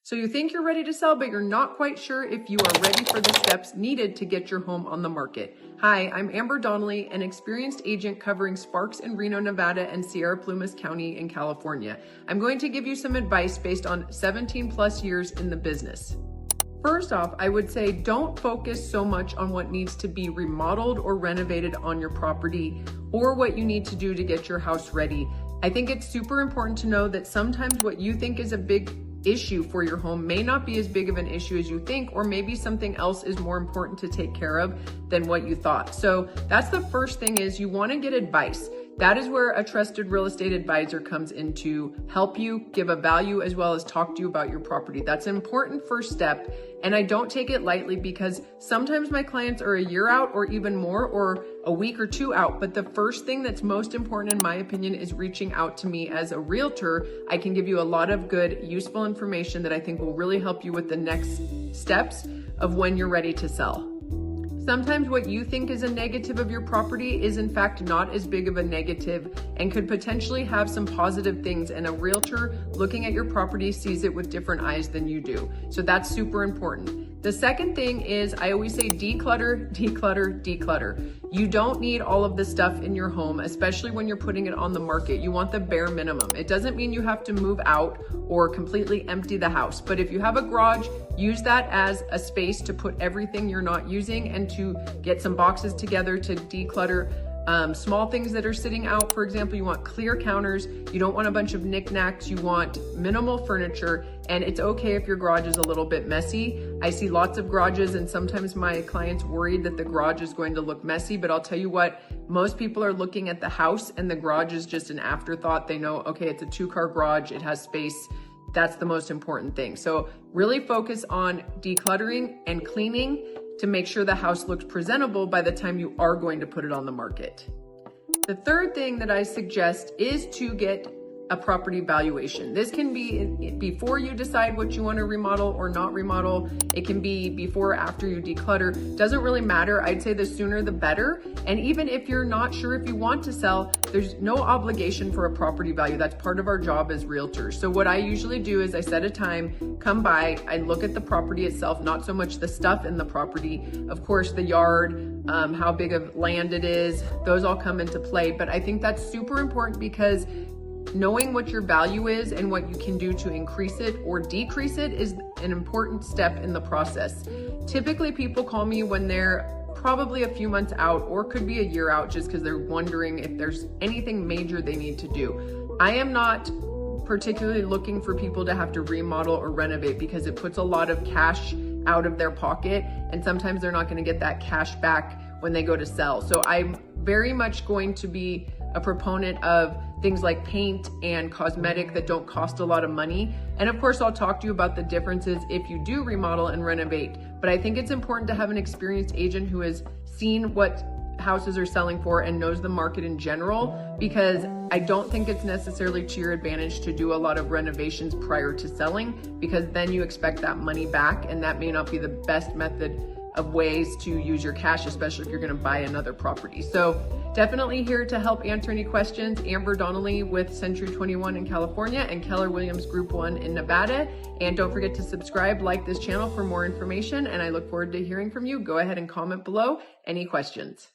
So you think you're ready to sell, but you're not quite sure if you are ready for the steps needed to get your home on the market. Hi, I'm Amber Donnelly, an experienced agent covering Sparks in Reno, Nevada and Sierra Plumas County in California. I'm going to give you some advice based on 17 plus years in the business. First off, I would say don't focus so much on what needs to be remodeled or renovated on your property or what you need to do to get your house ready. I think it's super important to know that sometimes what you think is a big issue for your home may not be as big of an issue as you think, or maybe something else is more important to take care of than what you thought. So that's the first thing, is you want to get advice. That is where a trusted real estate advisor comes in to help you, give a value, as well as talk to you about your property. That's an important first step. And I don't take it lightly, because sometimes my clients are a year out or even more, or a week or two out. But the first thing that's most important, in my opinion, is reaching out to me as a realtor. I can give you a lot of good, useful information that I think will really help you with the next steps of when you're ready to sell. Sometimes what you think is a negative of your property is in fact not as big of a negative and could potentially have some positive things, and a realtor looking at your property sees it with different eyes than you do. So that's super important. The second thing is, I always say declutter, declutter, declutter. You don't need all of the stuff in your home, especially when you're putting it on the market. You want the bare minimum. It doesn't mean you have to move out or completely empty the house, but if you have a garage, use that as a space to put everything you're not using and to get some boxes together to declutter small things that are sitting out. For example, you want clear counters. You don't want a bunch of knickknacks. You want minimal furniture, and it's okay if your garage is a little bit messy. I see lots of garages, and sometimes my clients worried that the garage is going to look messy, but I'll tell you what, most people are looking at the house and the garage is just an afterthought. They know, okay, it's a 2-car garage. It has space. That's the most important thing. So really focus on decluttering and cleaning to make sure the house looks presentable by the time you are going to put it on the market. The third thing that I suggest is to get a property valuation. This can be before you decide what you want to remodel or not remodel. It can be before or after you declutter. Doesn't really matter. I'd say the sooner the better. And even if you're not sure if you want to sell, there's no obligation for a property value. That's part of our job as realtors. So what I usually do is I set a time, come by, I look at the property itself, not so much the stuff in the property. Of course, the yard, how big of land it is, those all come into play. But I think that's super important, because knowing what your value is and what you can do to increase it or decrease it is an important step in the process. Typically, people call me when they're probably a few months out, or could be a year out, just because they're wondering if there's anything major they need to do. I am not particularly looking for people to have to remodel or renovate, because it puts a lot of cash out of their pocket, and sometimes they're not going to get that cash back when they go to sell. So I'm very much going to be a proponent of things like paint and cosmetic that don't cost a lot of money. And of course, I'll talk to you about the differences if you do remodel and renovate. But I think it's important to have an experienced agent who has seen what houses are selling for and knows the market in general, because I don't think it's necessarily to your advantage to do a lot of renovations prior to selling, because then you expect that money back, and that may not be the best method of ways to use your cash, especially if you're going to buy another property. So definitely here to help answer any questions. Amber Donnelly with Century 21 in California and Keller Williams Group 1 in Nevada. And don't forget to subscribe, like this channel for more information, and I look forward to hearing from you. Go ahead and comment below any questions.